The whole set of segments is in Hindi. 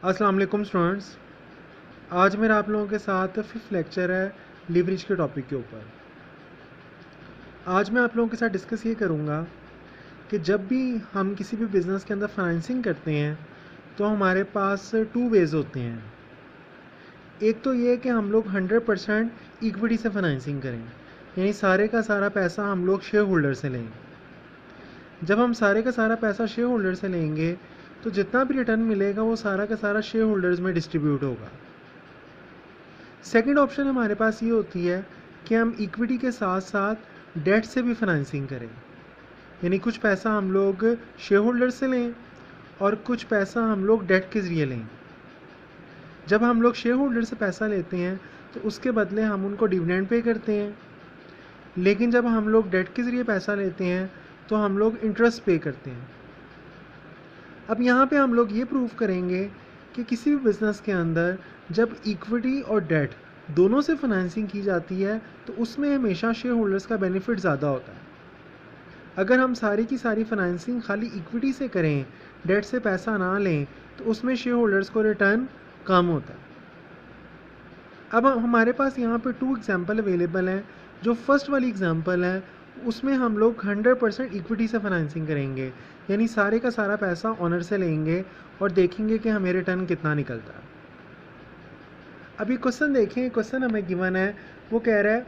अस्सलाम वालेकुम स्टूडेंट्स। आज मेरा आप लोगों के साथ फिफ्थ लेक्चर है लीवरेज के टॉपिक के ऊपर। आज मैं आप लोगों के साथ डिस्कस ये करूँगा कि जब भी हम किसी भी बिज़नेस के अंदर फाइनेंसिंग करते हैं तो हमारे पास टू वेज़ होते हैं। एक तो ये कि हम लोग 100% इक्विटी से फाइनेंसिंग करें, यानी सारे का सारा पैसा हम लोग शेयर होल्डर से लें। जब हम सारे का सारा पैसा शेयर होल्डर से लेंगे तो जितना भी रिटर्न मिलेगा वो सारा का सारा शेयर होल्डर्स में डिस्ट्रीब्यूट होगा। सेकंड ऑप्शन हमारे पास ये होती है कि हम इक्विटी के साथ साथ डेट से भी फाइनेंसिंग करें, यानी कुछ पैसा हम लोग शेयर होल्डर से लें और कुछ पैसा हम लोग डेट के ज़रिए लें। जब हम लोग शेयर होल्डर से पैसा लेते हैं तो उसके बदले हम उनको डिविडेंड पे करते हैं, लेकिन जब हम लोग डेट के ज़रिए पैसा लेते हैं तो हम लोग इंटरेस्ट पे करते हैं। अब यहाँ पे हम लोग ये प्रूव करेंगे कि किसी भी बिज़नेस के अंदर जब इक्विटी और डेट दोनों से फाइनेंसिंग की जाती है तो उसमें हमेशा शेयर होल्डर्स का बेनिफिट ज़्यादा होता है। अगर हम सारी की सारी फाइनेंसिंग खाली इक्विटी से करें, डेट से पैसा ना लें, तो उसमें शेयर होल्डर्स को रिटर्न कम होता है। अब हमारे पास यहाँ पे टू एग्जाम्पल अवेलेबल हैं। जो फर्स्ट वाली एग्जाम्पल है उसमें हम लोग 100% इक्विटी से फाइनेंसिंग करेंगे, यानी सारे का सारा पैसा ऑनर से लेंगे और देखेंगे कि हमें रिटर्न कितना निकलता है। अभी क्वेश्चन देखें, क्वेश्चन हमें गिवन है, वो कह रहा है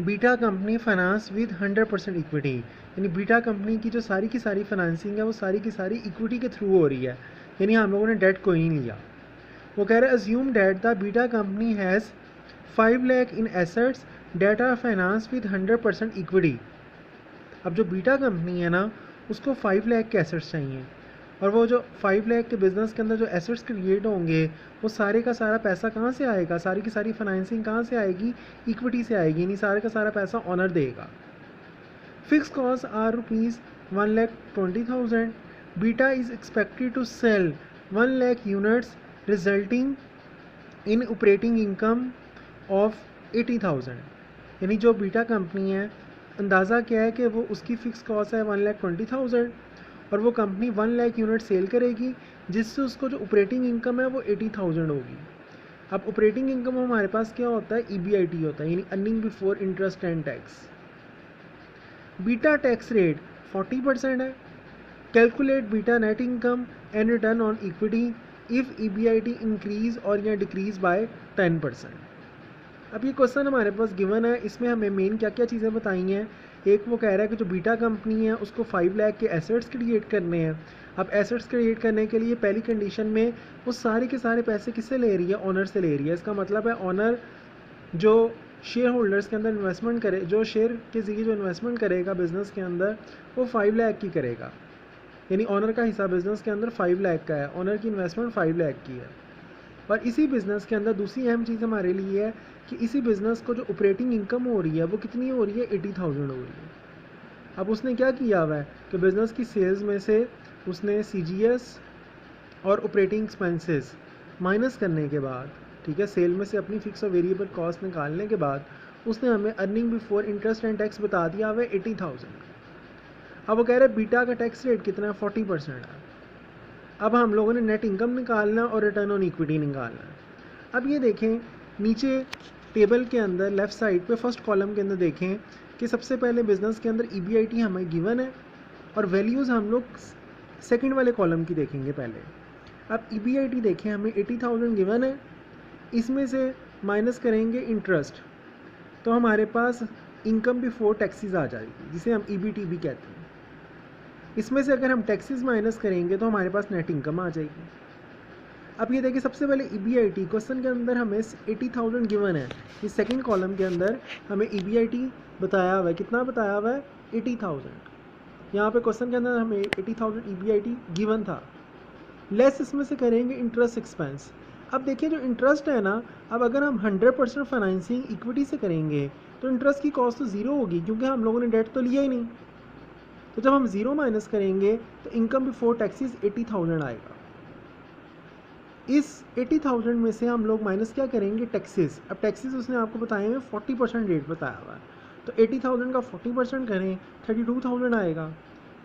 beta company finance with 100% equity, यानी बीटा कंपनी की जो सारी की सारी फाइनेंसिंग है वो सारी की सारी इक्विटी के थ्रू हो रही है, यानी हम लोगों ने डेट कोई नहीं लिया। वो कह रहे हैं assume that the beta company has 5 lakh in assets that are finance with 100% equity. अब जो बीटा कंपनी है ना उसको 5 लाख के एसेट्स चाहिए, और वो जो 5 लाख के बिज़नेस के अंदर जो एसेट्स क्रिएट होंगे वो सारे का सारा पैसा कहाँ से आएगा, सारी की सारी फाइनेंसिंग कहाँ से आएगी, इक्विटी से आएगी, यानी सारे का सारा पैसा ऑनर देगा। Fix cost are ₹1,20,000। Beta is expected to sell 1 lakh units resulting in operating income of 80,000। यानी जो बीटा कंपनी है अंदाज़ा क्या है कि वो उसकी फ़िक्स कॉस्ट है 1,20,000 और वो कंपनी 1 लाख यूनिट सेल करेगी, जिससे उसको जो ऑपरेटिंग इनकम है वो 80,000 होगी। अब ऑपरेटिंग इनकम हमारे पास क्या होता है, EBIT होता है, यानी earning before interest and tax. Beta tax rate 40% है। Calculate beta net income and return on equity if EBIT increase और या डिक्रीज बाय 10%। अब ये क्वेश्चन हमारे पास गिवन है, इसमें हमें मेन क्या क्या चीज़ें बताई हैं। एक वो कह रहा है कि जो बीटा कंपनी है उसको 5 लाख के एसेट्स क्रिएट करने हैं। अब एसेट्स क्रिएट करने के लिए पहली कंडीशन में वो सारे के सारे पैसे किससे ले रही है, ऑनर से ले रही है। इसका मतलब है ऑनर जो शेयर होल्डर्स के अंदर इन्वेस्टमेंट करे, जो शेयर के ज़रिए जो इन्वेस्टमेंट करेगा बिज़नेस के अंदर वो 5 लाख की करेगा, यानी ऑनर का हिस्सा बिज़नेस के अंदर 5 लाख का है, ऑनर की इन्वेस्टमेंट 5 लाख की है। और इसी बिज़नेस के अंदर दूसरी अहम चीज़ हमारे लिए है कि इसी बिज़नेस को जो ऑपरेटिंग इनकम हो रही है वो कितनी हो रही है, 80,000 हो रही है। अब उसने क्या किया हुआ है कि बिज़नेस की सेल्स में से उसने CGS और ऑपरेटिंग एक्सपेंसेस माइनस करने के बाद, ठीक है, सेल में से अपनी फिक्स और वेरिएबल कॉस्ट निकालने के बाद उसने हमें earning before interest and tax बता दिया हुआ है 80,000। अब वो कह रहे हैं बीटा का टैक्स रेट कितना है, 40% है। अब हम लोगों ने नेट इनकम निकालना और रिटर्न ऑन इक्विटी निकालना है। अब ये देखें नीचे टेबल के अंदर लेफ़्ट साइड पे फर्स्ट कॉलम के अंदर देखें कि सबसे पहले बिज़नेस के अंदर EBIT हमें गिवन है और वैल्यूज़ हम लोग सेकंड वाले कॉलम की देखेंगे पहले। अब EBIT देखें, हमें 80,000 गिवन है, इसमें से माइनस करेंगे इंटरेस्ट तो हमारे पास इनकम बिफोर टैक्सेस आ जाएगी, जिसे हम EBT भी कहते हैं। इसमें से अगर हम टैक्सेस माइनस करेंगे तो हमारे पास नेट इनकम आ जाएगी। अब ये देखिए सबसे पहले EBIT क्वेश्चन के अंदर हमें 80,000 गिवन है, इस सेकंड कॉलम के अंदर हमें EBIT बताया हुआ है, कितना बताया हुआ है, 80,000। यहाँ पे क्वेश्चन के अंदर हमें 80,000 EBIT गिवन था, लेस इसमें से करेंगे इंटरेस्ट एक्सपेंस। अब देखिए जो इंटरेस्ट है ना, अब अगर हम 100% फाइनेंसिंग इक्विटी से करेंगे तो इंटरेस्ट की कॉस्ट तो ज़ीरो होगी, क्योंकि हम लोगों ने डेट तो लिया ही नहीं। तो जब हम ज़ीरो माइनस करेंगे तो इनकम बिफोर टैक्सेस 80,000 आएगा। इस 80,000 में से हम लोग माइनस क्या करेंगे, टैक्सेस। अब टैक्सेस उसने आपको बताए हैं 40% रेट बताया हुआ है, तो 80,000 का 40% करें 32,000 आएगा।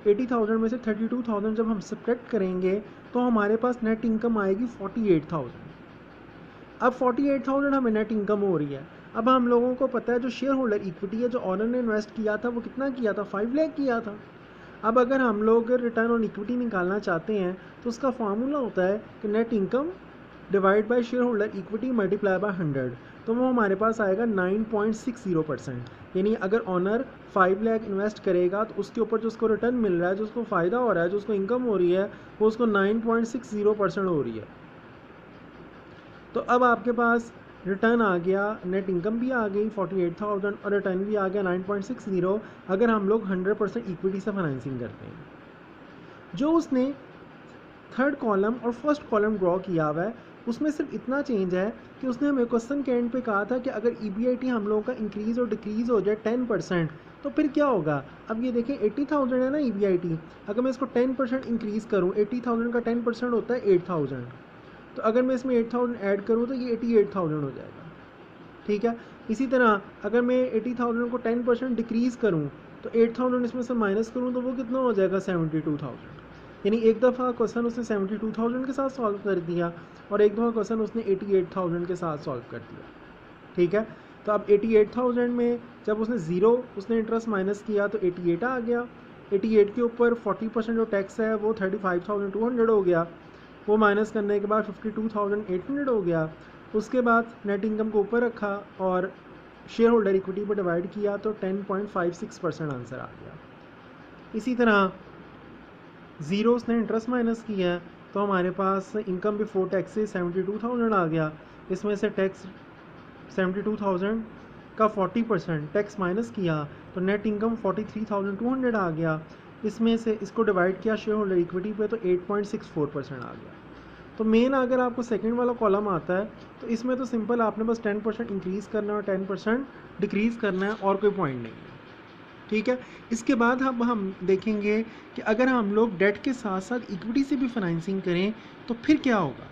80,000 में से 32,000 जब हम सब्ट्रैक्ट करेंगे तो हमारे पास नेट इनकम आएगी 48,000। अब 48,000 हमें नेट इनकम हो रही है। अब हम लोगों को पता है जो शेयर होल्डर इक्विटी है, जो ऑनर ने इन्वेस्ट किया था वो कितना किया था, 5 लाख किया था। अब अगर हम लोग रिटर्न ऑन इक्विटी निकालना चाहते हैं तो उसका फार्मूला होता है कि net income divide by share holder equity multiply by 100, तो वो हमारे पास आएगा 9.60%। यानी अगर ऑनर 5 लाख इन्वेस्ट करेगा तो उसके ऊपर जो उसको रिटर्न मिल रहा है, जो उसको फ़ायदा हो रहा है, जो उसको इनकम हो रही है, वो उसको 9.60% हो रही है। तो अब आपके पास रिटर्न आ गया, नेट इनकम भी आ गई 48,000 और रिटर्न भी आ गया 9.60, अगर हम लोग 100% इक्विटी से फाइनेंसिंग करते हैं। जो उसने थर्ड कॉलम और फर्स्ट कॉलम ड्रॉ किया हुआ है उसमें सिर्फ इतना चेंज है कि उसने हमें क्वेश्चन के एंड पे कहा था कि अगर EBIT हम लोगों का इंक्रीज़ और डिक्रीज़ हो जाए 10% तो फिर क्या होगा। अब ये देखें 80,000 है ना EBIT, अगर मैं इसको 10% इंक्रीज़ करूँ, 80,000 का 10% होता है 8,000, तो अगर मैं इसमें 8,000 ऐड करूँ तो ये 88,000 हो जाएगा। ठीक है, इसी तरह अगर मैं 80,000 को 10% डिक्रीज़ करूँ तो 8,000 इसमें से माइनस करूँ तो वो कितना हो जाएगा 72,000। यानी एक दफ़ा क्वेश्चन उसने 72,000 के साथ सॉल्व कर दिया और एक दफ़ा क्वेश्चन उसने 88,000 के साथ सॉल्व कर दिया। ठीक है, तो अब 88,000 में जब उसने उसने इंटरेस्ट माइनस किया तो 88 आ गया। 88 के ऊपर 40% जो टैक्स है वो 35,200 हो गया, वो माइनस करने के बाद 52,800 हो गया। उसके बाद नेट इनकम को ऊपर रखा और शेयर होल्डर इक्विटी पर डिवाइड किया तो 10.56% आंसर आ गया। इसी तरह ज़ीरो उसने इंटरेस्ट माइनस किया है तो हमारे पास इनकम बिफोर टैक्स से 72,000 आ गया। इसमें से टैक्स 72,000 का 40% टैक्स माइनस किया तो नेट इनकम 43,200 आ गया। इसमें से इसको डिवाइड किया शेयर होल्डर इक्विटी पे तो 8.64% आ गया। तो मेन अगर आपको सेकंड वाला कॉलम आता है तो इसमें तो सिंपल आपने बस 10% इंक्रीज़ करना है और 10% डिक्रीज़ करना है और कोई पॉइंट नहीं है। ठीक है, इसके बाद अब हम देखेंगे कि अगर हम लोग डेट के साथ साथ इक्विटी से भी फाइनेंसिंग करें तो फिर क्या होगा।